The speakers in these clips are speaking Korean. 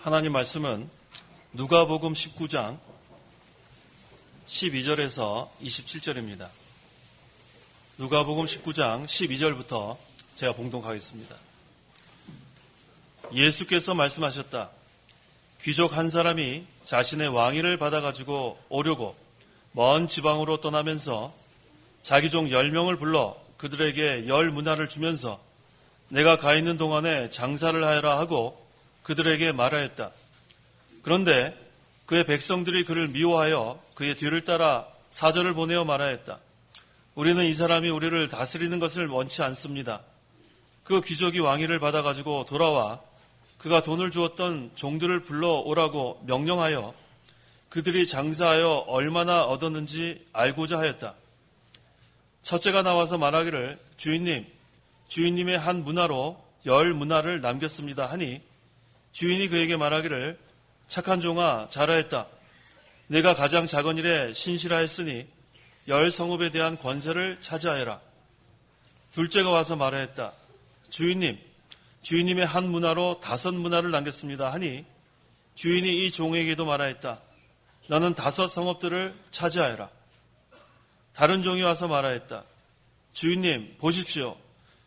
하나님 말씀은 누가복음 19장 12절에서 27절입니다. 누가복음 19장 12절부터 제가 봉독하겠습니다. 예수께서 말씀하셨다. 귀족 한 사람이 자신의 왕위를 받아가지고 오려고 먼 지방으로 떠나면서 자기 종 10명을 불러 그들에게 10문화를 주면서 내가 가 있는 동안에 장사를 하여라 하고 그들에게 말하였다. 그런데 그의 백성들이 그를 미워하여 그의 뒤를 따라 사절을 보내어 말하였다. 우리는 이 사람이 우리를 다스리는 것을 원치 않습니다. 그 귀족이 왕위를 받아가지고 돌아와 그가 돈을 주었던 종들을 불러오라고 명령하여 그들이 장사하여 얼마나 얻었는지 알고자 하였다. 첫째가 나와서 말하기를 주인님의 한 문화로 10문화를 남겼습니다 하니 주인이 그에게 말하기를 착한 종아 잘하였다. 내가 가장 작은 일에 신실하였으니 10성읍에 대한 권세를 차지하여라. 둘째가 와서 말하였다. 주인님의 한 문화로 5문화를 남겼습니다 하니 주인이 이 종에게도 말하였다. 너는 5성읍들을 차지하여라. 다른 종이 와서 말하였다. 주인님 보십시오.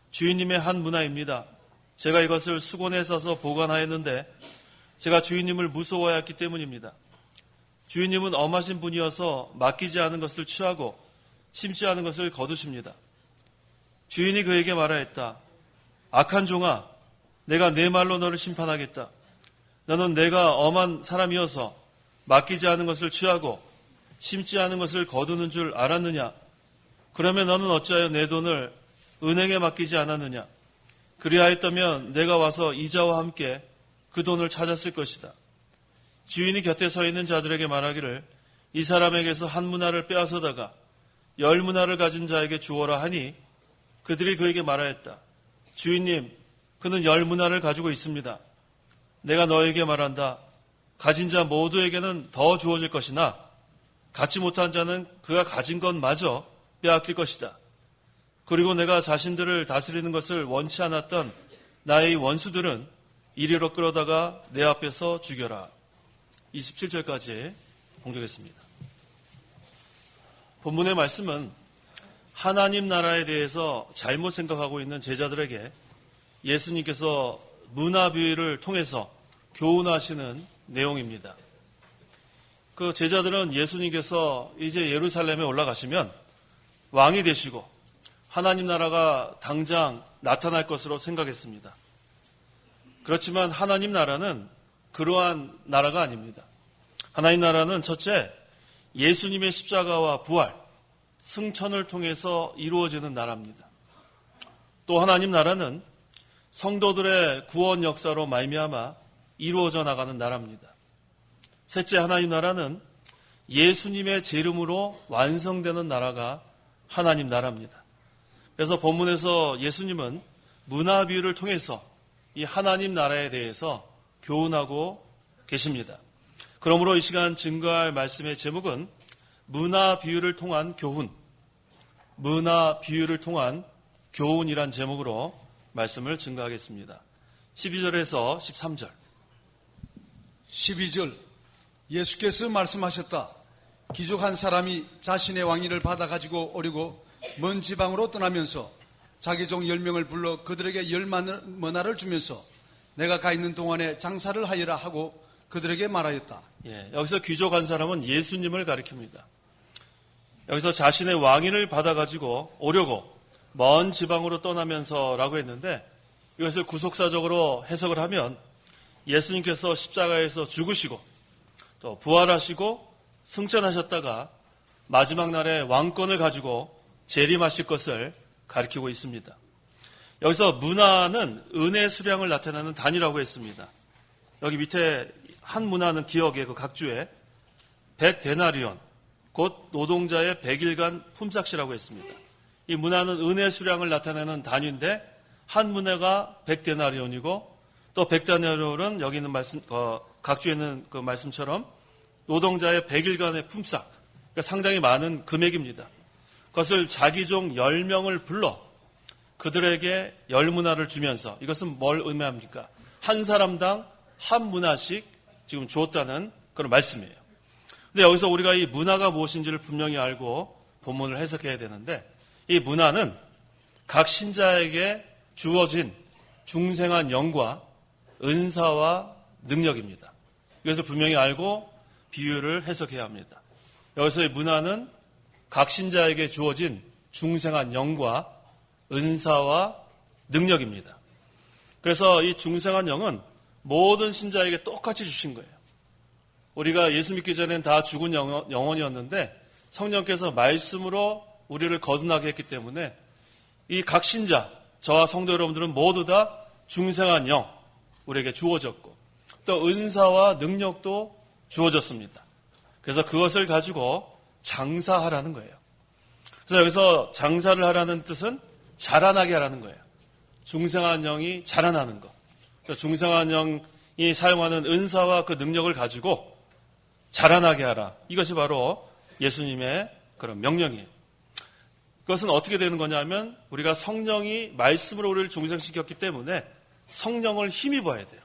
주인님의 한 문화입니다. 제가 이것을 수건에 싸서 보관하였는데 제가 주인님을 무서워하였기 때문입니다. 주인님은 엄하신 분이어서 맡기지 않은 것을 취하고 심지 않은 것을 거두십니다. 주인이 그에게 말하였다. 악한 종아, 내가 내 말로 너를 심판하겠다. 너는 내가 엄한 사람이어서 맡기지 않은 것을 취하고 심지 않은 것을 거두는 줄 알았느냐? 그러면 너는 어찌하여 내 돈을 은행에 맡기지 않았느냐? 그리하였다면 내가 와서 이자와 함께 그 돈을 찾았을 것이다. 주인이 곁에 서 있는 자들에게 말하기를 이 사람에게서 한 문화를 빼앗아다가 10문화를 가진 자에게 주어라 하니 그들이 그에게 말하였다. 주인님, 그는 10문화를 가지고 있습니다. 내가 너에게 말한다. 가진 자 모두에게는 더 주어질 것이나 갖지 못한 자는 그가 가진 것마저 빼앗길 것이다. 그리고 내가 자신들을 다스리는 것을 원치 않았던 나의 원수들은 이리로 끌어다가 내 앞에서 죽여라. 27절까지 봉독했습니다. 본문의 말씀은 하나님 나라에 대해서 잘못 생각하고 있는 제자들에게 예수님께서 문화 비유를 통해서 교훈하시는 내용입니다. 그 제자들은 예수님께서 이제 예루살렘에 올라가시면 왕이 되시고 하나님 나라가 당장 나타날 것으로 생각했습니다. 그렇지만 하나님 나라는 그러한 나라가 아닙니다. 하나님 나라는 첫째, 예수님의 십자가와 부활, 승천을 통해서 이루어지는 나라입니다. 또 하나님 나라는 성도들의 구원 역사로 말미암아 이루어져 나가는 나라입니다. 셋째, 하나님 나라는 예수님의 재림으로 완성되는 나라가 하나님 나라입니다. 그래서 본문에서 예수님은 문화 비유를 통해서 이 하나님 나라에 대해서 교훈하고 계십니다. 그러므로 이 시간 증거할 말씀의 제목은 문화 비유를 통한 교훈, 문화 비유를 통한 교훈이란 제목으로 말씀을 증거하겠습니다. 12절에서 13절. 12절 예수께서 말씀하셨다. 귀족 한 사람이 자신의 왕위를 받아가지고 오려고 먼 지방으로 떠나면서 자기 종 10명을 불러 그들에게 10문화를 주면서 내가 가 있는 동안에 장사를 하여라 하고 그들에게 말하였다. 여기서 귀족 한 사람은 예수님을 가리킵니다. 여기서 자신의 왕위를 받아가지고 오려고 먼 지방으로 떠나면서라고 했는데 이것을 구속사적으로 해석을 하면 예수님께서 십자가에서 죽으시고 또 부활하시고 승천하셨다가 마지막 날에 왕권을 가지고 재림하실 것을 가리키고 있습니다. 여기서 문화는 은혜 수량을 나타내는 단위라고 했습니다. 여기 밑에 한 문화는 기억의 그 각주에 100데나리온, 곧 노동자의 100일간 품삯이라고 했습니다. 이 문화는 은혜 수량을 나타내는 단위인데 한 문화가 100데나리온이고 또 100데나리온은 여기 있는 말씀, 각주에 있는 그 말씀처럼 노동자의 100일간의 품삯, 그러니까 상당히 많은 금액입니다. 그것을 자기 종 10명을 불러 그들에게 10문화를 주면서 이것은 뭘 의미합니까? 한 사람당 한 문화씩 지금 주었다는 그런 말씀이에요. 근데 여기서 우리가 이 문화가 무엇인지를 분명히 알고 본문을 해석해야 되는데, 이 문화는 각 신자에게 주어진 중생한 영과 은사와 능력입니다. 이것을 분명히 알고 비유를 해석해야 합니다. 여기서 이 문화는 각 신자에게 주어진 중생한 영과 은사와 능력입니다. 그래서 이 중생한 영은 모든 신자에게 똑같이 주신 거예요. 우리가 예수 믿기 전엔 다 죽은 영혼이었는데 성령께서 말씀으로 우리를 거듭나게 했기 때문에 이 각 신자, 저와 성도 여러분들은 모두 다 중생한 영 우리에게 주어졌고, 또 은사와 능력도 주어졌습니다. 그래서 그것을 가지고 장사하라는 거예요. 그래서 여기서 장사를 하라는 뜻은 자라나게 하라는 거예요. 중생한 영이 자라나는 것. 중생한 영이 사용하는 은사와 그 능력을 가지고 자라나게 하라. 이것이 바로 예수님의 그런 명령이에요. 그것은 어떻게 되는 거냐면 우리가 성령이 말씀으로 우리를 중생시켰기 때문에 성령을 힘입어야 돼요.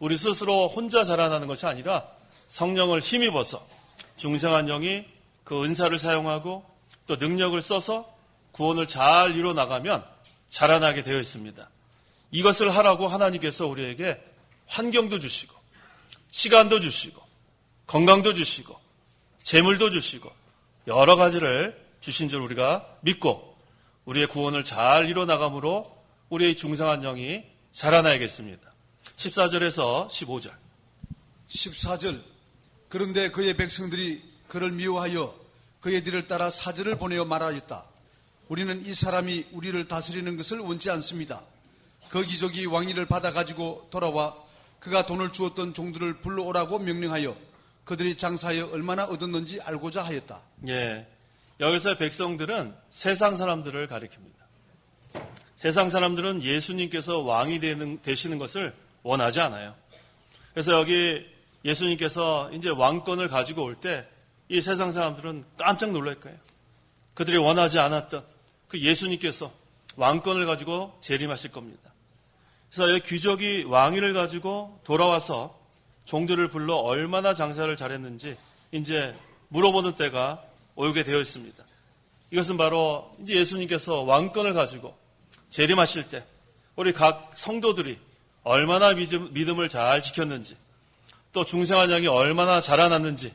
우리 스스로 혼자 자라나는 것이 아니라 성령을 힘입어서 중생한 영이 그 은사를 사용하고 또 능력을 써서 구원을 잘 이뤄나가면 자라나게 되어 있습니다. 이것을 하라고 하나님께서 우리에게 환경도 주시고 시간도 주시고 건강도 주시고 재물도 주시고 여러 가지를 주신 줄 우리가 믿고 우리의 구원을 잘 이뤄나감으로 우리의 중생한 영이 자라나야겠습니다. 14절에서 15절. 14절. 그런데 그의 백성들이 그를 미워하여 그의 뒤를 따라 사절을 보내어 말하였다. 우리는 이 사람이 우리를 다스리는 것을 원치 않습니다. 그 귀족이 왕위를 받아가지고 돌아와 그가 돈을 주었던 종들을 불러오라고 명령하여 그들이 장사하여 얼마나 얻었는지 알고자 하였다. 예, 여기서의 백성들은 세상 사람들을 가리킵니다. 세상 사람들은 예수님께서 왕이 되시는 것을 원하지 않아요. 그래서 여기 예수님께서 이제 왕권을 가지고 올 때 이 세상 사람들은 깜짝 놀랄 거예요. 그들이 원하지 않았던 그 예수님께서 왕권을 가지고 재림하실 겁니다. 그래서 이 귀족이 왕위를 가지고 돌아와서 종들을 불러 얼마나 장사를 잘했는지 이제 물어보는 때가 오게 되어 있습니다. 이것은 바로 이제 예수님께서 왕권을 가지고 재림하실 때 우리 각 성도들이 얼마나 믿음을 잘 지켰는지 또 중생한 영이 얼마나 자라났는지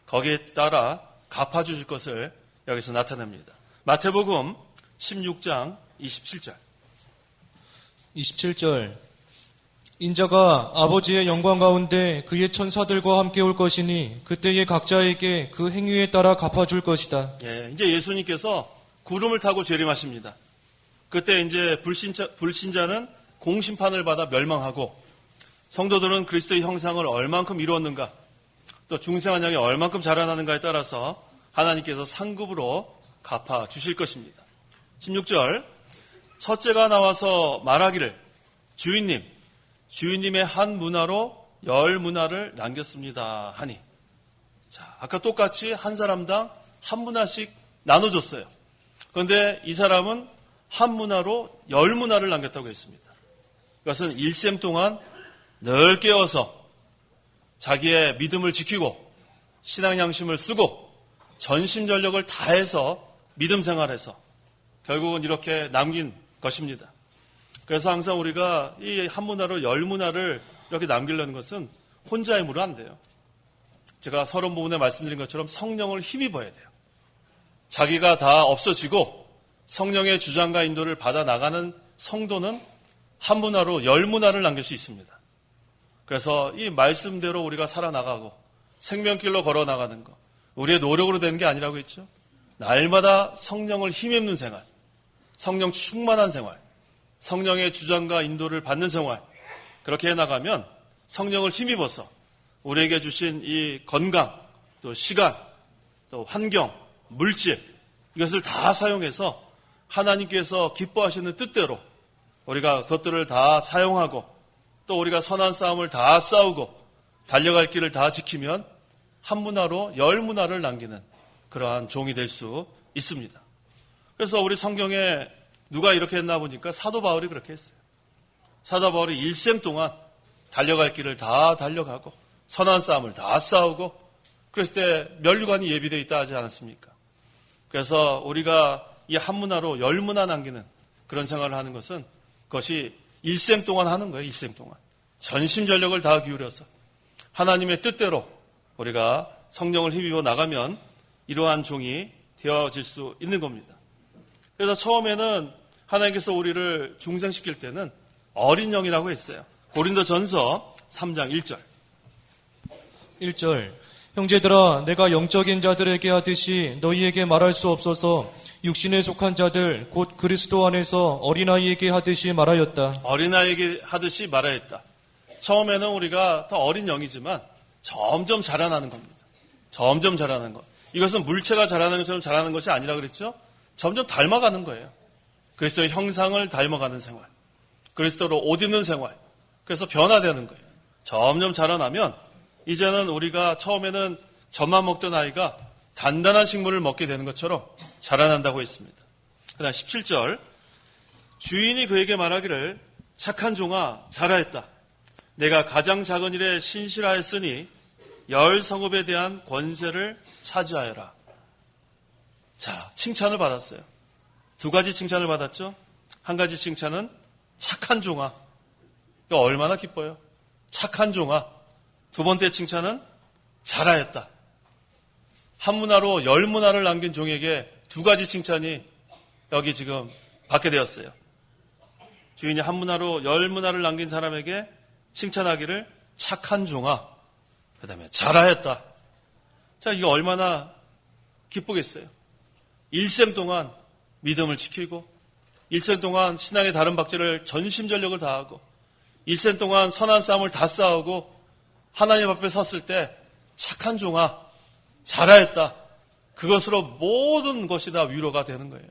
거기에 따라 갚아주실 것을 여기서 나타냅니다. 마태복음 16장 27절. 27절. 인자가 아버지의 영광 가운데 그의 천사들과 함께 올 것이니 그때에 각자에게 그 행위에 따라 갚아줄 것이다. 예, 이제 예수님께서 구름을 타고 재림하십니다. 그때 이제 불신자는 공심판을 받아 멸망하고 성도들은 그리스도의 형상을 얼만큼 이루었는가 또 중생한 영이 얼만큼 자라나는가에 따라서 하나님께서 상급으로 갚아 주실 것입니다. 16절. 첫째가 나와서 말하기를 주인님의 한 문화로 10문화를 남겼습니다 하니. 자, 아까 똑같이 한 사람당 한 문화씩 나눠줬어요. 그런데 이 사람은 한 문화로 10문화를 남겼다고 했습니다. 이것은 일생 동안 늘 깨어서 자기의 믿음을 지키고 신앙 양심을 쓰고 전심전력을 다해서 믿음 생활해서 결국은 이렇게 남긴 것입니다. 그래서 항상 우리가 이 한 문화로 10문화를 이렇게 남기려는 것은 혼자 힘으로 안 돼요. 제가 서론 부분에 말씀드린 것처럼 성령을 힘입어야 돼요. 자기가 다 없어지고 성령의 주장과 인도를 받아 나가는 성도는 한 문화로 10문화를 남길 수 있습니다. 그래서 이 말씀대로 우리가 살아나가고 생명길로 걸어나가는 것, 우리의 노력으로 되는 게 아니라고 했죠. 날마다 성령을 힘입는 생활, 성령 충만한 생활, 성령의 주장과 인도를 받는 생활, 그렇게 해나가면 성령을 힘입어서 우리에게 주신 이 건강, 또 시간, 또 환경, 물질, 이것을 다 사용해서 하나님께서 기뻐하시는 뜻대로 우리가 그것들을 다 사용하고 또 우리가 선한 싸움을 다 싸우고 달려갈 길을 다 지키면 한 문화로 10문화를 남기는 그러한 종이 될 수 있습니다. 그래서 우리 성경에 누가 이렇게 했나 보니까 사도 바울이 그렇게 했어요. 사도 바울이 일생 동안 달려갈 길을 다 달려가고 선한 싸움을 다 싸우고 그랬을 때 면류관이 예비되어 있다 하지 않았습니까? 그래서 우리가 이 한 문화로 10문화 남기는 그런 생활을 하는 것은 그것이 일생 동안 하는 거예요. 일생 동안. 전심전력을 다 기울여서 하나님의 뜻대로 우리가 성령을 힘입어 나가면 이러한 종이 되어질 수 있는 겁니다. 그래서 처음에는 하나님께서 우리를 중생시킬 때는 어린 영이라고 했어요. 고린도전서 3장 1절. 1절. 형제들아, 내가 영적인 자들에게 하듯이 너희에게 말할 수 없어서 육신에 속한 자들 곧 그리스도 안에서 어린아이에게 하듯이 말하였다. 어린아이에게 하듯이 말하였다. 처음에는 우리가 더 어린 영이지만 점점 자라나는 겁니다. 점점 자라는 것. 이것은 물체가 자라는 것처럼 자라는 것이 아니라 그랬죠? 점점 닮아가는 거예요. 그리스도의 형상을 닮아가는 생활. 그리스도로 옷 입는 생활. 그래서 변화되는 거예요. 점점 자라나면 이제는 우리가 처음에는 젖만 먹던 아이가 단단한 식물을 먹게 되는 것처럼 자라난다고 했습니다. 그다음 17절. 주인이 그에게 말하기를 착한 종아 잘하였다. 내가 가장 작은 일에 신실하였으니 열 성읍에 대한 권세를 차지하여라. 자, 칭찬을 받았어요. 두 가지 칭찬을 받았죠. 한 가지 칭찬은 착한 종아. 이거 얼마나 기뻐요. 착한 종아. 두 번째 칭찬은 잘하였다. 한 문화로 10문화를 남긴 종에게 두 가지 칭찬이 여기 지금 받게 되었어요. 주인이 한 문화로 10문화를 남긴 사람에게 칭찬하기를 착한 종아. 그 다음에 잘하였다. 자, 이게 얼마나 기쁘겠어요. 일생 동안 믿음을 지키고 일생 동안 신앙의 다른 박제를 전심전력을 다하고 일생 동안 선한 싸움을 다 싸우고 하나님 앞에 섰을 때 착한 종아 잘하였다. 그것으로 모든 것이 다 위로가 되는 거예요.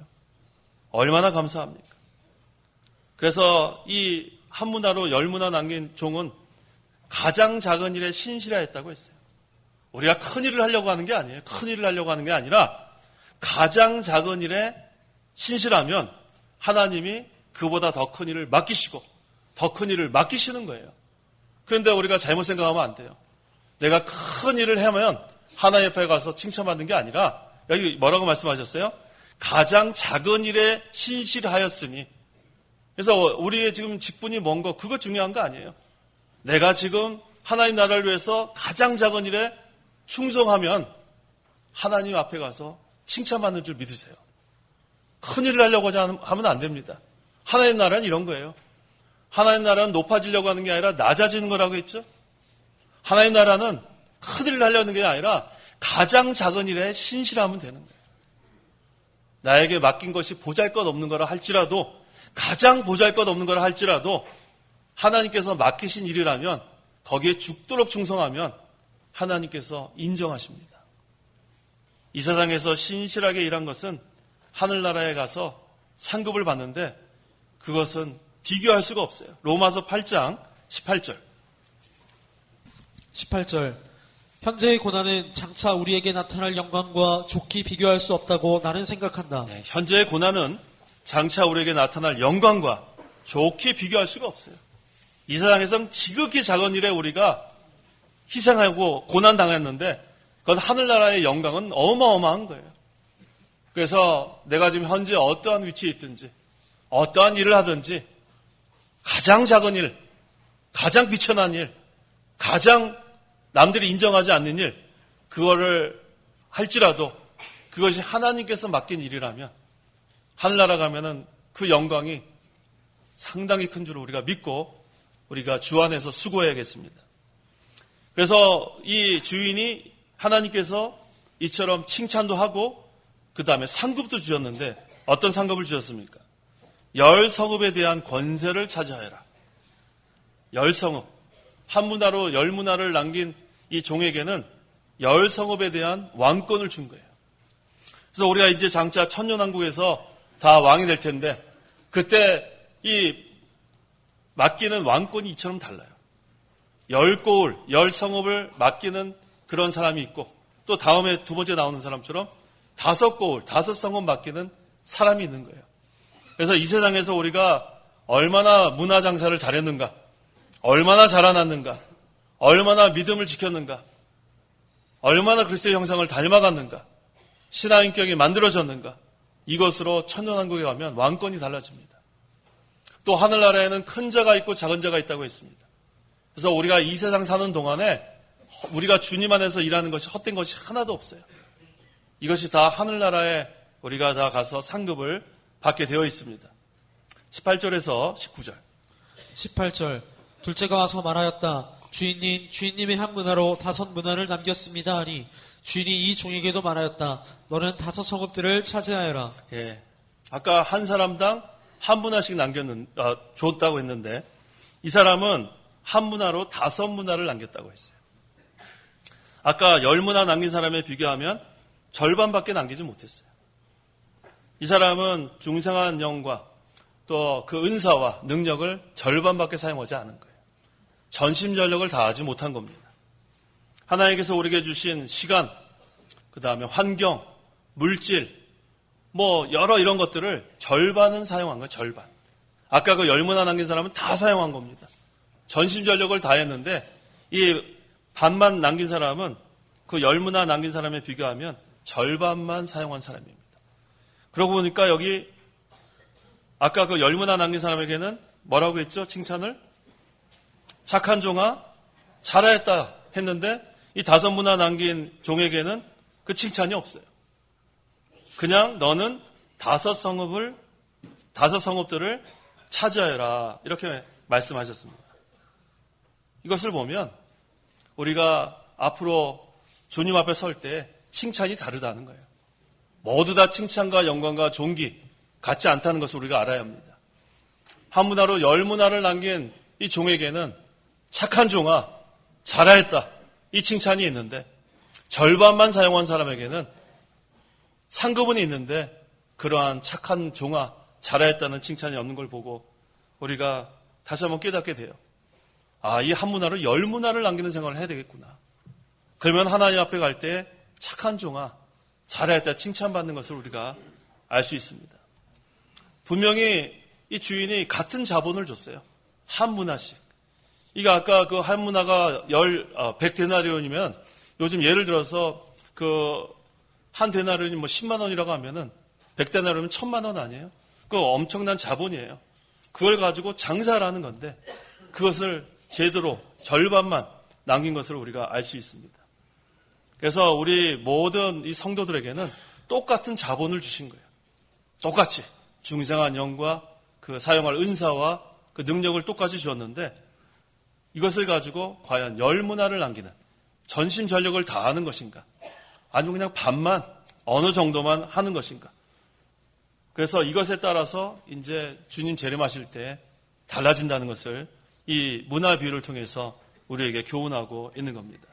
얼마나 감사합니까? 그래서 이 한 문화로 10문화 남긴 종은 가장 작은 일에 신실하였다고 했어요. 우리가 큰 일을 하려고 하는 게 아니에요. 큰 일을 하려고 하는 게 아니라 가장 작은 일에 신실하면 하나님이 그보다 더 큰 일을 맡기시고 더 큰 일을 맡기시는 거예요. 그런데 우리가 잘못 생각하면 안 돼요. 내가 큰 일을 하면 하나님 앞에 가서 칭찬받는 게 아니라 여기 뭐라고 말씀하셨어요? 가장 작은 일에 신실하였으니. 그래서 우리의 지금 직분이 뭔 거 그거 중요한 거 아니에요. 내가 지금 하나님 나라를 위해서 가장 작은 일에 충성하면 하나님 앞에 가서 칭찬받는 줄 믿으세요. 큰 일을 하려고 하면 안 됩니다. 하나님 나라는 이런 거예요. 하나님 나라는 높아지려고 하는 게 아니라 낮아지는 거라고 했죠. 하나님 나라는 큰 일을 하려는 게 아니라 가장 작은 일에 신실하면 되는 거예요. 나에게 맡긴 것이 보잘것없는 거라 할지라도 가장 보잘것없는 거라 할지라도 하나님께서 맡기신 일이라면 거기에 죽도록 충성하면 하나님께서 인정하십니다. 이 세상에서 신실하게 일한 것은 하늘나라에 가서 상급을 받는데 그것은 비교할 수가 없어요. 로마서 8장 18절. 18절. 현재의 고난은 장차 우리에게 나타날 영광과 좋게 비교할 수 없다고 나는 생각한다. 네, 현재의 고난은 장차 우리에게 나타날 영광과 좋게 비교할 수가 없어요. 이 세상에서는 지극히 작은 일에 우리가 희생하고 고난당했는데 그건 하늘나라의 영광은 어마어마한 거예요. 그래서 내가 지금 현재 어떠한 위치에 있든지 어떠한 일을 하든지 가장 작은 일, 가장 비천한 일, 가장 남들이 인정하지 않는 일, 그거를 할지라도 그것이 하나님께서 맡긴 일이라면 하늘나라 가면은 그 영광이 상당히 큰 줄 우리가 믿고 우리가 주 안에서 수고해야겠습니다. 그래서 이 주인이 하나님께서 이처럼 칭찬도 하고 그 다음에 상급도 주셨는데 어떤 상급을 주셨습니까? 열 성읍에 대한 권세를 차지하여라. 열 성읍. 한 문화로 10문화를 남긴 이 종에게는 열 성읍에 대한 왕권을 준 거예요. 그래서 우리가 이제 장차 천년왕국에서 다 왕이 될 텐데 그때 이 맡기는 왕권이 이처럼 달라요. 10고을, 10성읍을 맡기는 그런 사람이 있고 또 다음에 두 번째 나오는 사람처럼 5고을, 5성읍 맡기는 사람이 있는 거예요. 그래서 이 세상에서 우리가 얼마나 문화 장사를 잘했는가, 얼마나 자라났는가, 얼마나 믿음을 지켰는가, 얼마나 그리스도의 형상을 닮아갔는가, 신앙인격이 만들어졌는가, 이것으로 천년왕국에 가면 왕권이 달라집니다. 또 하늘나라에는 큰 자가 있고 작은 자가 있다고 했습니다. 그래서 우리가 이 세상 사는 동안에 우리가 주님 안에서 일하는 것이 헛된 것이 하나도 없어요. 이것이 다 하늘나라에 우리가 다 가서 상급을 받게 되어 있습니다. 18절에서 19절. 18절 둘째가 와서 말하였다. 주인님, 주인님의 한 문화로 5 문화를 남겼습니다 하니 주인이 이 종에게도 말하였다. 너는 5 성읍들을 차지하여라. 예. 아까 한 사람당 한 문화씩 줬다고 했는데 이 사람은 한 문화로 5 문화를 남겼다고 했어요. 아까 10문화 남긴 사람에 비교하면 절반밖에 남기지 못했어요. 이 사람은 중생한 영과 또 그 은사와 능력을 절반밖에 사용하지 않은 거예요. 전심전력을 다하지 못한 겁니다. 하나님께서 우리에게 주신 시간, 그 다음에 환경, 물질, 여러 이런 것들을 절반은 사용한 거예요. 절반. 아까 그 10문화 남긴 사람은 다 사용한 겁니다. 전심전력을 다했는데 이 반만 남긴 사람은 그 10문화 남긴 사람에 비교하면 절반만 사용한 사람입니다. 그러고 보니까 여기 아까 그 10문화 남긴 사람에게는 뭐라고 했죠? 칭찬을? 착한 종아, 잘하였다 했는데 이 5문화 남긴 종에게는 그 칭찬이 없어요. 그냥 너는 5 성읍들을 차지하여라 이렇게 말씀하셨습니다. 이것을 보면 우리가 앞으로 주님 앞에 설 때 칭찬이 다르다는 거예요. 모두 다 칭찬과 영광과 존귀 같지 않다는 것을 우리가 알아야 합니다. 한 문화로 10문화를 남긴 이 종에게는 착한 종아, 잘하였다 이 칭찬이 있는데 절반만 사용한 사람에게는 상급은 있는데 그러한 착한 종아, 잘하였다는 칭찬이 없는 걸 보고 우리가 다시 한번 깨닫게 돼요. 이 한 문화로 10문화를 남기는 생활을 해야 되겠구나. 그러면 하나님 앞에 갈 때 착한 종아, 잘하였다 칭찬받는 것을 우리가 알 수 있습니다. 분명히 이 주인이 같은 자본을 줬어요. 한 문화씩. 이거 아까 그 한 문화가 100데나리온이면 요즘 예를 들어서 그 한 데나리온이 10만 원이라고 하면은 100데나리온이면 1000만 원 아니에요? 그 엄청난 자본이에요. 그걸 가지고 장사를 하는 건데 그것을 제대로 절반만 남긴 것을 우리가 알 수 있습니다. 그래서 우리 모든 이 성도들에게는 똑같은 자본을 주신 거예요. 똑같이 중생한 영과 그 사용할 은사와 그 능력을 똑같이 주었는데 이것을 가지고 과연 10문화를 남기는 전심전력을 다하는 것인가? 아니면 그냥 반만 어느 정도만 하는 것인가? 그래서 이것에 따라서 이제 주님 재림하실 때 달라진다는 것을 이 문화 비유를 통해서 우리에게 교훈하고 있는 겁니다.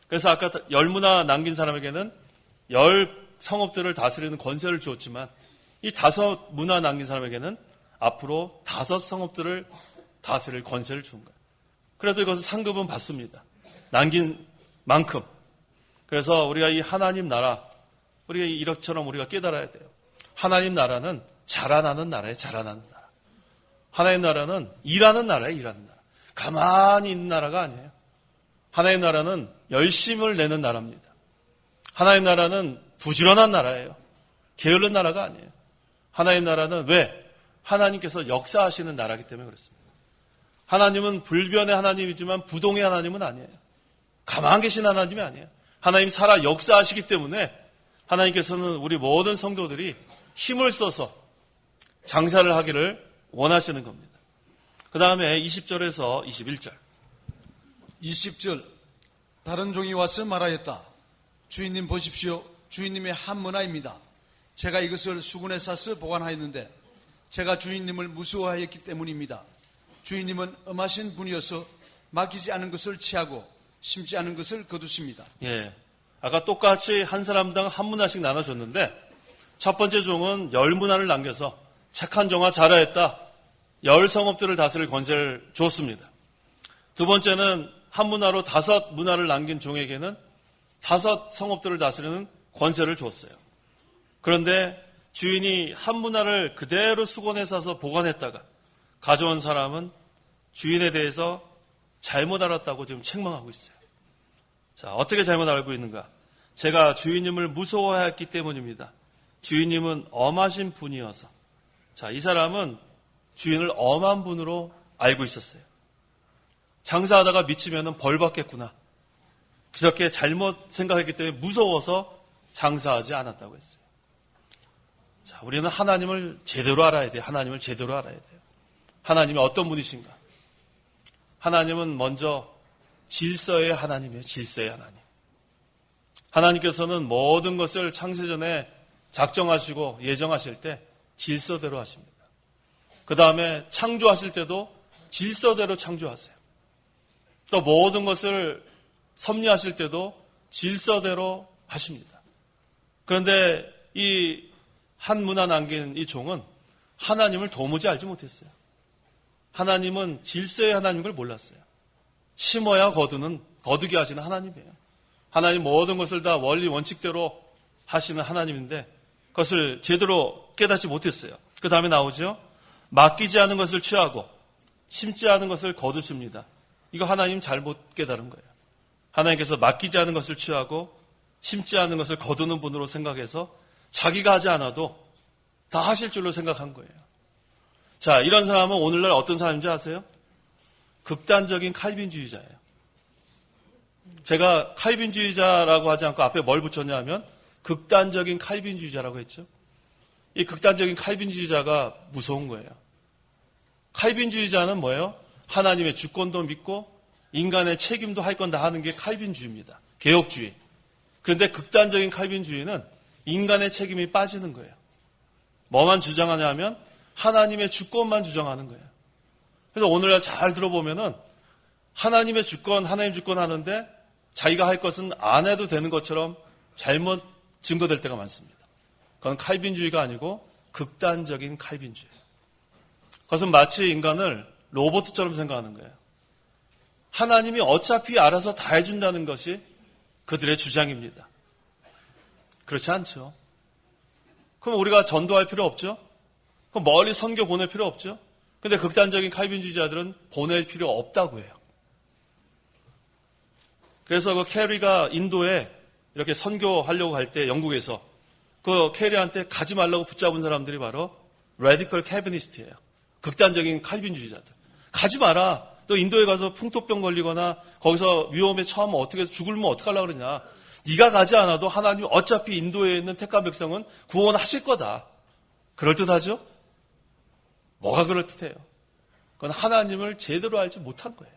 그래서 아까 10문화 남긴 사람에게는 10성읍들을 다스리는 권세를 주었지만 이 5문화 남긴 사람에게는 앞으로 5성읍들을 다스릴 권세를 준 거예요. 그래도 이것은 상급은 받습니다. 남긴 만큼. 그래서 우리가 이 하나님 나라, 우리가 이렇게처럼 우리가 깨달아야 돼요. 하나님 나라는 자라나는 나라예요. 자라나는 나라. 하나님 나라는 일하는 나라예요. 일하는 나라. 가만히 있는 나라가 아니에요. 하나님 나라는 열심을 내는 나라입니다. 하나님 나라는 부지런한 나라예요. 게으른 나라가 아니에요. 하나님 나라는 왜? 하나님께서 역사하시는 나라이기 때문에 그렇습니다. 하나님은 불변의 하나님이지만 부동의 하나님은 아니에요. 가만히 계신 하나님이 아니에요. 하나님 살아 역사하시기 때문에 하나님께서는 우리 모든 성도들이 힘을 써서 장사를 하기를 원하시는 겁니다. 그 다음에 20절에서 21절. 20절 다른 종이 와서 말하였다. 주인님 보십시오. 주인님의 한 문화입니다. 제가 이것을 수군에 싸서 보관하였는데 제가 주인님을 무서워하였기 때문입니다. 주인님은 엄하신 분이어서 맡기지 않은 것을 취하고 심지 않은 것을 거두십니다. 예, 아까 똑같이 한 사람당 한 문화씩 나눠줬는데 첫 번째 종은 10문화를 남겨서 착한 종아 잘하였다. 10성읍들을 다스릴 권세를 줬습니다. 두 번째는 한 문화로 5문화를 남긴 종에게는 5성읍들을 다스리는 권세를 줬어요. 그런데 주인이 한 문화를 그대로 수건에 싸서 보관했다가 가져온 사람은 주인에 대해서 잘못 알았다고 지금 책망하고 있어요. 자, 어떻게 잘못 알고 있는가? 제가 주인님을 무서워했기 때문입니다. 주인님은 엄하신 분이어서. 자, 이 사람은 주인을 엄한 분으로 알고 있었어요. 장사하다가 미치면 벌 받겠구나. 그렇게 잘못 생각했기 때문에 무서워서 장사하지 않았다고 했어요. 자, 우리는 하나님을 제대로 알아야 돼요. 하나님을 제대로 알아야 돼요. 하나님이 어떤 분이신가? 하나님은 먼저 질서의 하나님이에요. 질서의 하나님. 하나님께서는 모든 것을 창세전에 작정하시고 예정하실 때 질서대로 하십니다. 그 다음에 창조하실 때도 질서대로 창조하세요. 또 모든 것을 섭리하실 때도 질서대로 하십니다. 그런데 이 한 문화 남긴 이 종은 하나님을 도무지 알지 못했어요. 하나님은 질서의 하나님인 걸 몰랐어요. 심어야 거두게 하시는 하나님이에요. 하나님 모든 것을 다 원리 원칙대로 하시는 하나님인데 그것을 제대로 깨닫지 못했어요. 그 다음에 나오죠. 맡기지 않은 것을 취하고 심지 않은 것을 거두십니다. 이거 하나님 잘못 깨달은 거예요. 하나님께서 맡기지 않은 것을 취하고 심지 않은 것을 거두는 분으로 생각해서 자기가 하지 않아도 다 하실 줄로 생각한 거예요. 자, 이런 사람은 오늘날 어떤 사람인지 아세요? 극단적인 칼빈주의자예요. 제가 칼빈주의자라고 하지 않고 앞에 뭘 붙였냐면 극단적인 칼빈주의자라고 했죠. 이 극단적인 칼빈주의자가 무서운 거예요. 칼빈주의자는 뭐예요? 하나님의 주권도 믿고 인간의 책임도 할 건 다 하는 게 칼빈주의입니다. 개혁주의. 그런데 극단적인 칼빈주의는 인간의 책임이 빠지는 거예요. 뭐만 주장하냐면 하나님의 주권만 주장하는 거예요. 그래서 오늘날 잘 들어보면은 하나님의 주권, 하나님 주권 하는데 자기가 할 것은 안 해도 되는 것처럼 잘못 증거될 때가 많습니다. 그건 칼빈주의가 아니고 극단적인 칼빈주의. 그것은 마치 인간을 로봇처럼 생각하는 거예요. 하나님이 어차피 알아서 다 해준다는 것이 그들의 주장입니다. 그렇지 않죠. 그럼 우리가 전도할 필요 없죠? 그럼 멀리 선교 보낼 필요 없죠? 근데 극단적인 칼빈주의자들은 보낼 필요 없다고 해요. 그래서 그 캐리가 인도에 이렇게 선교하려고 할 때 영국에서 그 캐리한테 가지 말라고 붙잡은 사람들이 바로 레디컬 캐비니스트예요. 극단적인 칼빈주의자들. 가지 마라. 너 인도에 가서 풍토병 걸리거나 거기서 위험에 처하면 어떻게 죽을면 어떡하려고 그러냐. 네가 가지 않아도 하나님 어차피 인도에 있는 택한 백성은 구원하실 거다. 그럴듯하죠? 뭐가 그럴듯해요? 그건 하나님을 제대로 알지 못한 거예요.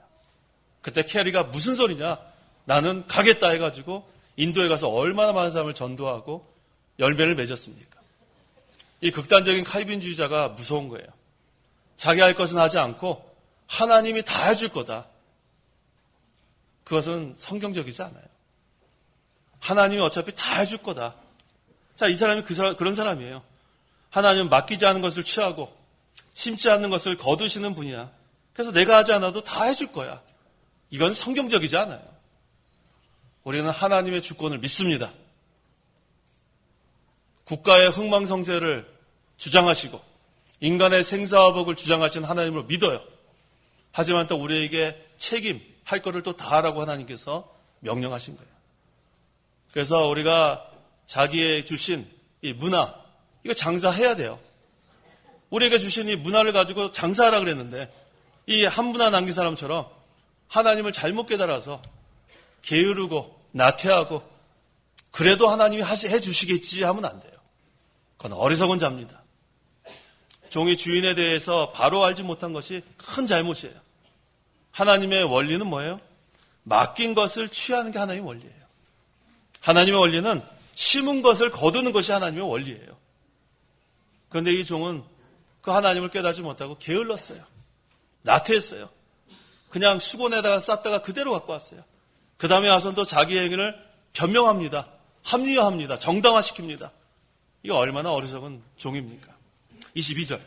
그때 캐리가 무슨 소리냐? 나는 가겠다 해가지고 인도에 가서 얼마나 많은 사람을 전도하고 열매를 맺었습니까? 이 극단적인 칼빈주의자가 무서운 거예요. 자기 할 것은 하지 않고 하나님이 다 해줄 거다. 그것은 성경적이지 않아요. 하나님이 어차피 다 해줄 거다. 자, 이 사람이 그런 사람이에요. 하나님은 맡기지 않은 것을 취하고 심지 않는 것을 거두시는 분이야. 그래서 내가 하지 않아도 다 해줄 거야. 이건 성경적이지 않아요. 우리는 하나님의 주권을 믿습니다. 국가의 흥망성쇠를 주장하시고 인간의 생사화복을 주장하시는 하나님을 믿어요. 하지만 또 우리에게 책임할 것을 또 다 하라고 하나님께서 명령하신 거예요. 그래서 우리가 자기의 주신 이 문화, 이거 장사해야 돼요. 우리에게 주신 이 문화를 가지고 장사하라 그랬는데 이 한 문화 남긴 사람처럼 하나님을 잘못 깨달아서 게으르고 나태하고 그래도 하나님이 해주시겠지 하면 안 돼요. 그건 어리석은 자입니다. 종이 주인에 대해서 바로 알지 못한 것이 큰 잘못이에요. 하나님의 원리는 뭐예요? 맡긴 것을 취하는 게 하나님의 원리예요. 하나님의 원리는 심은 것을 거두는 것이 하나님의 원리예요. 그런데 이 종은 그 하나님을 깨닫지 못하고 게을렀어요. 나태했어요. 그냥 수건에다가 쌌다가 그대로 갖고 왔어요. 그 다음에 와서는 또 자기 행위를 변명합니다. 합리화합니다. 정당화시킵니다. 이거 얼마나 어리석은 종입니까? 22절.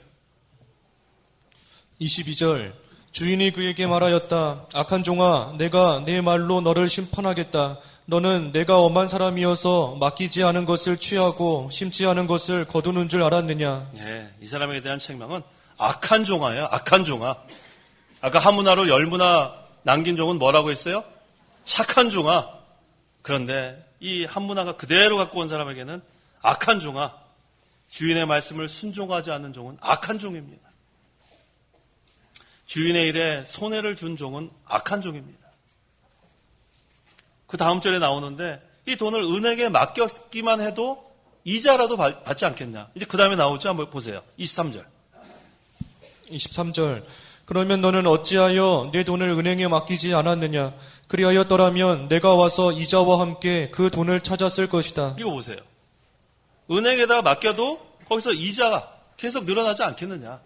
주인이 그에게 말하였다. 악한 종아, 내가 내 말로 너를 심판하겠다. 너는 내가 엄한 사람이어서 맡기지 않은 것을 취하고 심지 않은 것을 거두는 줄 알았느냐? 예, 이 사람에 대한 책망은 악한 종아예요. 악한 종아. 아까 한 문화로 열 문화 남긴 종은 뭐라고 했어요? 착한 종아. 그런데 이 한문화가 그대로 갖고 온 사람에게는 악한 종아. 주인의 말씀을 순종하지 않는 종은 악한 종입니다. 주인의 일에 손해를 준 종은 악한 종입니다. 그 다음 절에 나오는데 이 돈을 은행에 맡겼기만 해도 이자라도 받지 않겠냐. 이제 그 다음에 나오죠. 한번 보세요. 23절. 23절. 그러면 너는 어찌하여 내 돈을 은행에 맡기지 않았느냐? 그리하였더라면 내가 와서 이자와 함께 그 돈을 찾았을 것이다. 이거 보세요. 은행에다 맡겨도 거기서 이자가 계속 늘어나지 않겠느냐.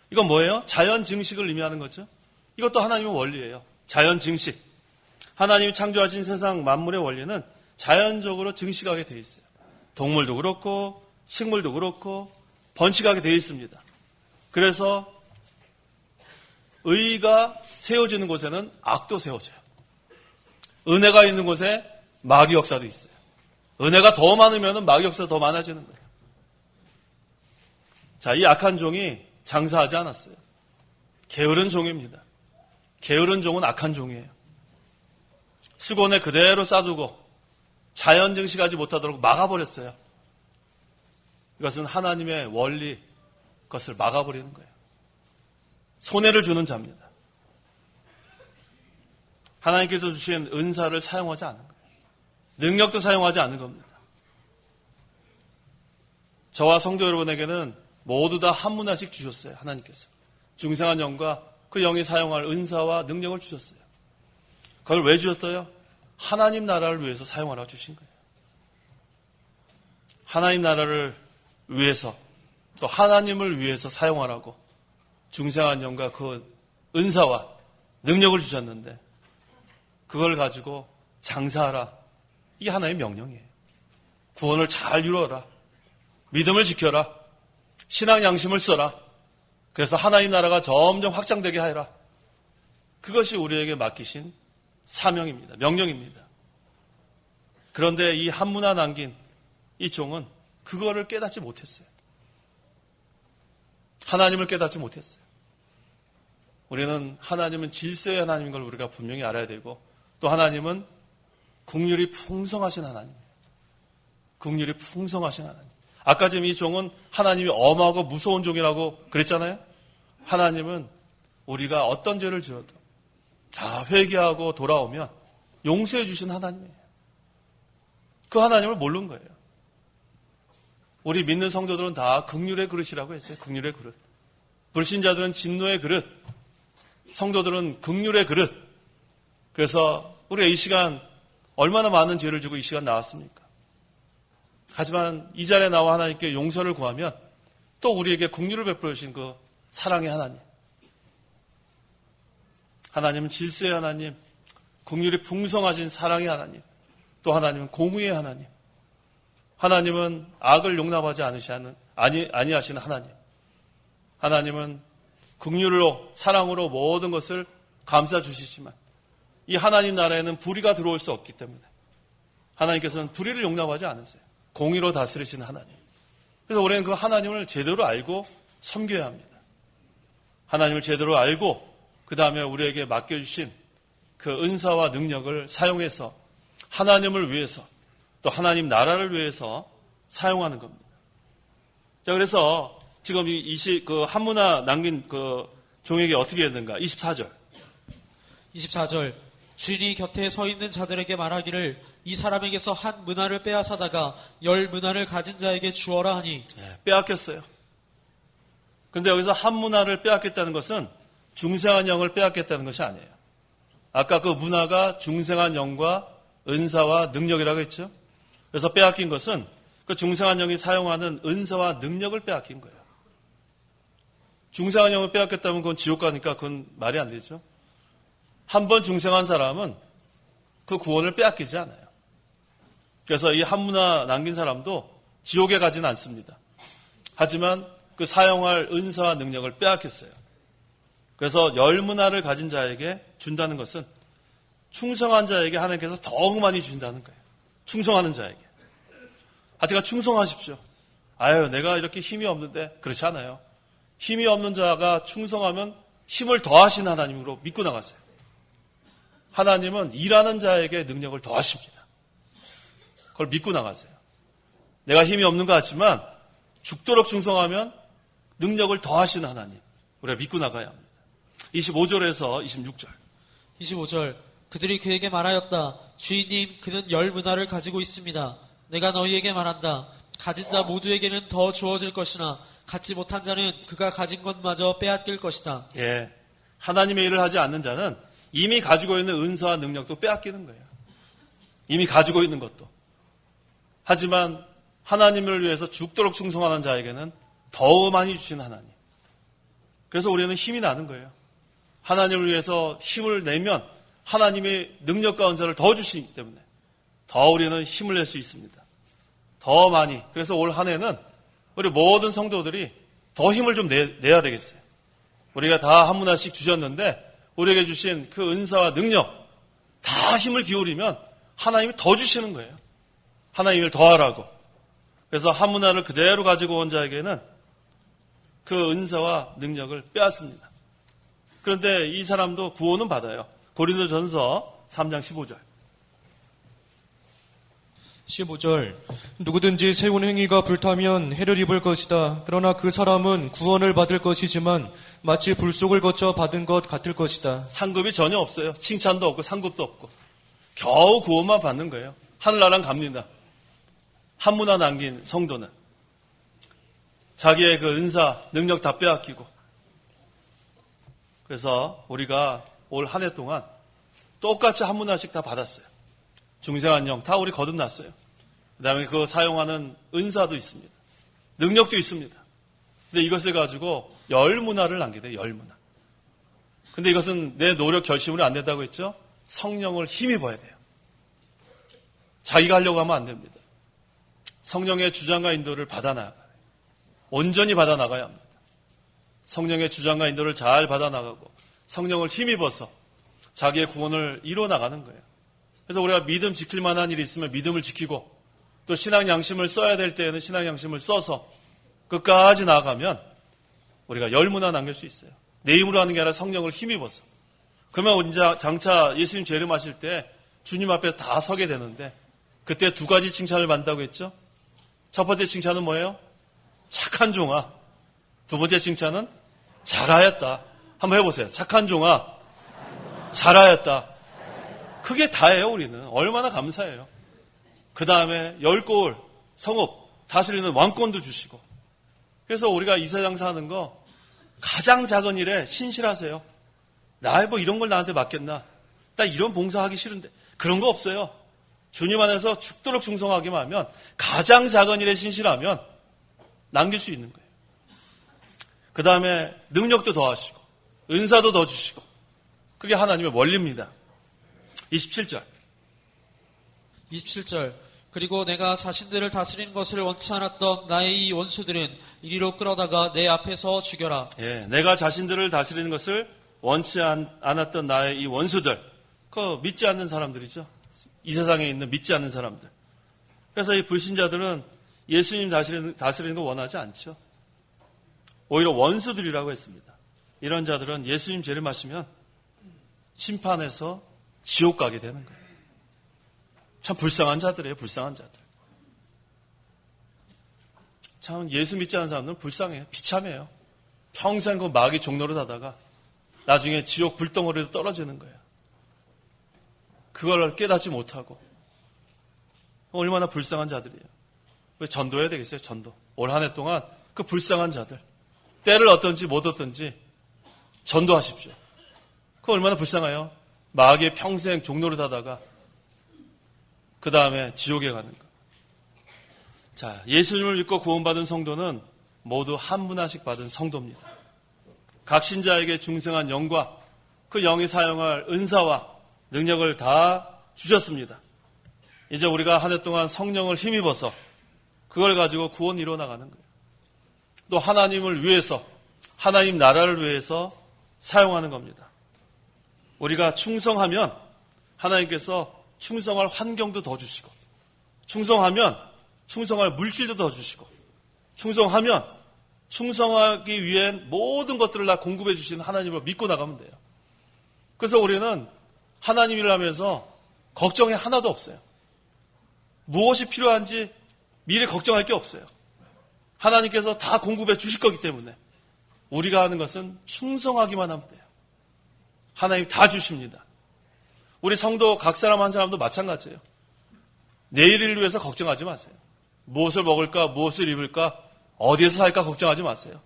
이건 뭐예요? 자연 증식을 의미하는 거죠. 이것도 하나님의 원리예요. 자연 증식. 하나님이 창조하신 세상 만물의 원리는 자연적으로 증식하게 돼 있어요. 동물도 그렇고 식물도 그렇고 번식하게 돼 있습니다. 그래서 의가 세워지는 곳에는 악도 세워져요. 은혜가 있는 곳에 마귀 역사도 있어요. 은혜가 더 많으면 마귀 역사가 더 많아지는 거예요. 자, 이 악한 종이 장사하지 않았어요. 게으른 종입니다. 게으른 종은 악한 종이에요. 수건에 그대로 싸두고 자연 증식하지 못하도록 막아버렸어요. 이것은 하나님의 원리, 그것을 막아버리는 거예요. 손해를 주는 자입니다. 하나님께서 주신 은사를 사용하지 않은 거예요. 능력도 사용하지 않은 겁니다. 저와 성도 여러분에게는 모두 다 한 문화씩 주셨어요. 하나님께서. 중생한 영과 그 영이 사용할 은사와 능력을 주셨어요. 그걸 왜 주셨어요? 하나님 나라를 위해서 사용하라고 주신 거예요. 하나님 나라를 위해서 또 하나님을 위해서 사용하라고 중생한 영과 그 은사와 능력을 주셨는데 그걸 가지고 장사하라. 이게 하나님의 명령이에요. 구원을 잘 이루어라. 믿음을 지켜라. 신앙 양심을 써라. 그래서 하나님 나라가 점점 확장되게 하여라. 그것이 우리에게 맡기신 사명입니다. 명령입니다. 그런데 이 한문화 남긴 이 종은 그거를 깨닫지 못했어요. 하나님을 깨닫지 못했어요. 우리는 하나님은 질서의 하나님인 걸 우리가 분명히 알아야 되고 또 하나님은 긍휼이 풍성하신 하나님이에요. 긍휼이 풍성하신 하나님. 아까 지금 이 종은 하나님이 엄하고 무서운 종이라고 그랬잖아요. 하나님은 우리가 어떤 죄를 지어도 다 회개하고 돌아오면 용서해 주신 하나님이에요. 그 하나님을 모르는 거예요. 우리 믿는 성도들은 다 긍휼의 그릇이라고 했어요. 긍휼의 그릇. 불신자들은 진노의 그릇. 성도들은 긍휼의 그릇. 그래서 우리가 이 시간 얼마나 많은 죄를 지고 이 시간 나왔습니까? 하지만 이 자리에 나와 하나님께 용서를 구하면 또 우리에게 긍휼을 베풀어 주신 그 사랑의 하나님. 하나님은 질서의 하나님, 긍휼이 풍성하신 사랑의 하나님, 또 하나님은 공의의 하나님. 하나님은 악을 용납하지 아니하시는 하나님. 하나님은 긍휼로 사랑으로 모든 것을 감싸 주시지만 이 하나님 나라에는 불의가 들어올 수 없기 때문에 하나님께서는 불의를 용납하지 않으세요. 공의로 다스리시는 하나님. 그래서 우리는 그 하나님을 제대로 알고 섬겨야 합니다. 하나님을 제대로 알고 그 다음에 우리에게 맡겨주신 그 은사와 능력을 사용해서 하나님을 위해서 또 하나님 나라를 위해서 사용하는 겁니다. 자, 그래서 지금 그 한문화 남긴 그 종에게 어떻게 해야 되는가? 24절. 24절. 주인이 곁에 서 있는 자들에게 말하기를 이 사람에게서 한 문화를 빼앗아다가 10 문화를 가진 자에게 주어라 하니. 빼앗겼어요. 그런데 여기서 한 문화를 빼앗겠다는 것은 중생한 영을 빼앗겠다는 것이 아니에요. 아까 그 문화가 중생한 영과 은사와 능력이라고 했죠. 그래서 빼앗긴 것은 그 중생한 영이 사용하는 은사와 능력을 빼앗긴 거예요. 중생한 영을 빼앗겼다면 그건 지옥 가니까 그건 말이 안 되죠. 한 번 중생한 사람은 그 구원을 빼앗기지 않아요. 그래서 이 한문화 남긴 사람도 지옥에 가지는 않습니다. 하지만 그 사용할 은사와 능력을 빼앗겼어요. 그래서 10 문화를 가진 자에게 준다는 것은 충성한 자에게 하나님께서 더욱 많이 준다는 거예요. 충성하는 자에게. 하여튼 충성하십시오. 아유, 내가 이렇게 힘이 없는데 그렇지 않아요. 힘이 없는 자가 충성하면 힘을 더하신 하나님으로 믿고 나가세요. 하나님은 일하는 자에게 능력을 더하십니다. 그걸 믿고 나가세요. 내가 힘이 없는 것 같지만 죽도록 충성하면 능력을 더하시는 하나님, 우리가 믿고 나가야 합니다. 25절에서 26절. 25절 그들이 그에게 말하였다. 주인님, 그는 10문화를 가지고 있습니다. 내가 너희에게 말한다. 가진 자 모두에게는 더 주어질 것이나 갖지 못한 자는 그가 가진 것마저 빼앗길 것이다. 예, 하나님의 일을 하지 않는 자는 이미 가지고 있는 은사와 능력도 빼앗기는 거예요. 이미 가지고 있는 것도. 하지만 하나님을 위해서 죽도록 충성하는 자에게는 더 많이 주신 하나님. 그래서 우리는 힘이 나는 거예요. 하나님을 위해서 힘을 내면 하나님의 능력과 은사를 더 주시기 때문에 더 우리는 힘을 낼 수 있습니다. 더 많이. 그래서 올 한 해는 우리 모든 성도들이 더 힘을 좀 내야 되겠어요. 우리가 다 한 문화씩 주셨는데 우리에게 주신 그 은사와 능력 다 힘을 기울이면 하나님이 더 주시는 거예요. 하나님을 더하라고. 그래서 한 문화를 그대로 가지고 온 자에게는 그 은사와 능력을 빼앗습니다. 그런데 이 사람도 구원은 받아요. 고린도전서 3장 15절. 15절 누구든지 세운 행위가 불타면 해를 입을 것이다. 그러나 그 사람은 구원을 받을 것이지만 마치 불속을 거쳐 받은 것 같을 것이다. 상급이 전혀 없어요. 칭찬도 없고 상급도 없고 겨우 구원만 받는 거예요. 하늘나라는 갑니다. 한 문화 남긴 성도는 자기의 그 은사, 능력 다 빼앗기고. 그래서 우리가 올 한 해 동안 똑같이 한 문화씩 다 받았어요. 중생안녕 다 우리 거듭났어요. 그 다음에 그 사용하는 은사도 있습니다. 능력도 있습니다. 근데 이것을 가지고 10문화를 남기대요. 10문화. 근데 이것은 내 노력 결심으로 안 된다고 했죠? 성령을 힘입어야 돼요. 자기가 하려고 하면 안 됩니다. 성령의 주장과 인도를 받아나가요. 온전히 받아나가야 합니다. 성령의 주장과 인도를 잘 받아나가고 성령을 힘입어서 자기의 구원을 이뤄나가는 거예요. 그래서 우리가 믿음 지킬 만한 일이 있으면 믿음을 지키고 또 신앙 양심을 써야 될 때에는 신앙 양심을 써서 끝까지 나아가면 우리가 10문화 남길 수 있어요. 내 힘으로 하는 게 아니라 성령을 힘입어서. 그러면 이제 장차 예수님 재림하실 때 주님 앞에 다 서게 되는데 그때 두 가지 칭찬을 받는다고 했죠. 첫 번째 칭찬은 뭐예요? 착한 종아. 두 번째 칭찬은 잘하였다. 한번 해보세요. 착한 종아, 잘하였다. 그게 다예요. 우리는. 얼마나 감사해요. 그 다음에 10골 성읍 다스리는 왕권도 주시고. 그래서 우리가 이 세상 사는 거 가장 작은 일에 신실하세요. 나 뭐 이런 걸 나한테 맡겼나? 나 이런 봉사하기 싫은데. 그런 거 없어요. 주님 안에서 죽도록 충성하기만 하면 가장 작은 일에 신실하면 남길 수 있는 거예요. 그 다음에 능력도 더하시고 은사도 더 주시고 그게 하나님의 원리입니다. 27절. 27절 그리고 내가 자신들을 다스리는 것을 원치 않았던 나의 이 원수들은 이리로 끌어다가 내 앞에서 죽여라. 예, 내가 자신들을 다스리는 것을 원치 않았던 나의 이 원수들, 그 믿지 않는 사람들이죠. 이 세상에 있는 믿지 않는 사람들. 그래서 이 불신자들은 예수님 다스리는 거 원하지 않죠. 오히려 원수들이라고 했습니다. 이런 자들은 예수님 재림하시면 심판해서 지옥 가게 되는 거예요. 참 불쌍한 자들이에요. 불쌍한 자들. 참 예수 믿지 않는 사람들은 불쌍해요. 비참해요. 평생 그 마귀 종노릇 하다가 나중에 지옥 불덩어리로 떨어지는 거예요. 그걸 깨닫지 못하고. 얼마나 불쌍한 자들이에요. 왜 전도해야 되겠어요? 전도. 올 한 해 동안 그 불쌍한 자들. 때를 얻든지 못 얻든지 전도하십시오. 그거 얼마나 불쌍해요. 마귀의 평생 종노릇 하다가 그 다음에 지옥에 가는 거. 자, 예수님을 믿고 구원받은 성도는 모두 한 문화씩 받은 성도입니다. 각 신자에게 중생한 영과 그 영이 사용할 은사와 능력을 다 주셨습니다. 이제 우리가 한 해 동안 성령을 힘입어서 그걸 가지고 구원 이루어 나가는 거예요. 또 하나님을 위해서, 하나님 나라를 위해서 사용하는 겁니다. 우리가 충성하면 하나님께서 충성할 환경도 더 주시고, 충성하면 충성할 물질도 더 주시고, 충성하면 충성하기 위한 모든 것들을 다 공급해 주시는 하나님을 믿고 나가면 돼요. 그래서 우리는 하나님 일을 하면서 걱정이 하나도 없어요. 무엇이 필요한지 미리 걱정할 게 없어요. 하나님께서 다 공급해 주실 거기 때문에 우리가 하는 것은 충성하기만 하면 돼요. 하나님 다 주십니다. 우리 성도 각 사람 한 사람도 마찬가지예요. 내일을 위해서 걱정하지 마세요. 무엇을 먹을까, 무엇을 입을까, 어디에서 살까 걱정하지 마세요.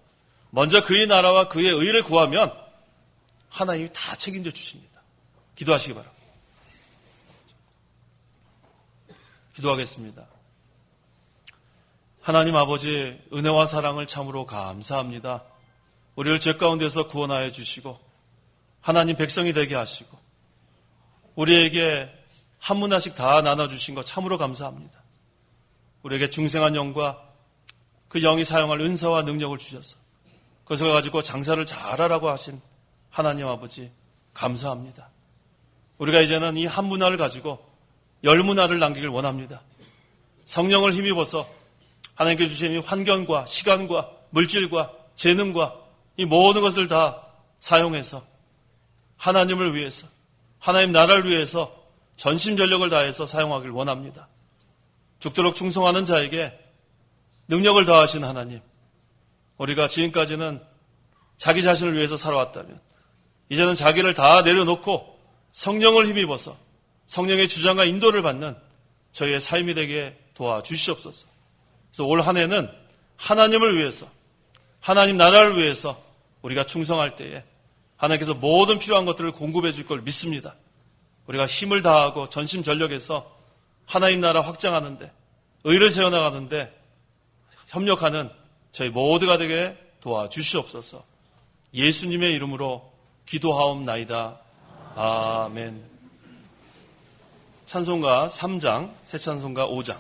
먼저 그의 나라와 그의 의를 구하면 하나님이 다 책임져 주십니다. 기도하시기 바랍니다. 기도하겠습니다. 하나님 아버지, 은혜와 사랑을 참으로 감사합니다. 우리를 죄 가운데서 구원하여 주시고 하나님 백성이 되게 하시고 우리에게 한 문화씩 다 나눠주신 것 참으로 감사합니다. 우리에게 중생한 영과 그 영이 사용할 은사와 능력을 주셔서 그것을 가지고 장사를 잘하라고 하신 하나님 아버지 감사합니다. 우리가 이제는 이 한 문화를 가지고 열 문화를 남기길 원합니다. 성령을 힘입어서 하나님께 주신 이 환경과 시간과 물질과 재능과 이 모든 것을 다 사용해서 하나님을 위해서 하나님 나라를 위해서 전심전력을 다해서 사용하길 원합니다. 죽도록 충성하는 자에게 능력을 더하신 하나님, 우리가 지금까지는 자기 자신을 위해서 살아왔다면 이제는 자기를 다 내려놓고 성령을 힘입어서 성령의 주장과 인도를 받는 저희의 삶이 되게 도와주시옵소서. 그래서 올 한 해는 하나님을 위해서 하나님 나라를 위해서 우리가 충성할 때에 하나님께서 모든 필요한 것들을 공급해 줄 걸 믿습니다. 우리가 힘을 다하고 전심전력해서 하나님 나라 확장하는데 의를 세워나가는데 협력하는 저희 모두가 되게 도와주시옵소서. 예수님의 이름으로 기도하옵나이다. 아멘. 찬송가 3장, 새 찬송가 5장.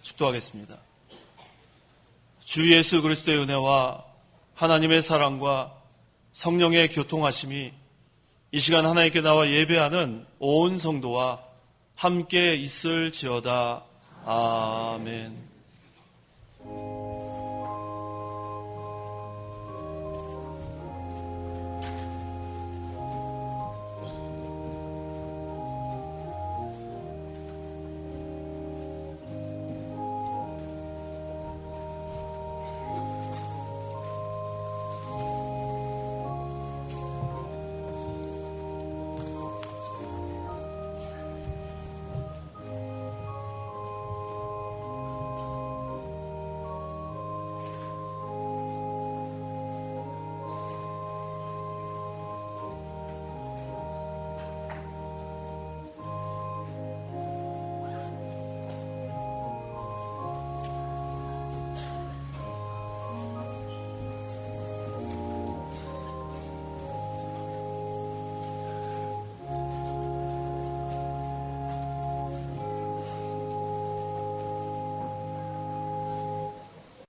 축도하겠습니다. 주 예수 그리스도의 은혜와 하나님의 사랑과 성령의 교통하심이 이 시간 하나님께 나와 예배하는 온 성도와 함께 있을지어다. 아멘.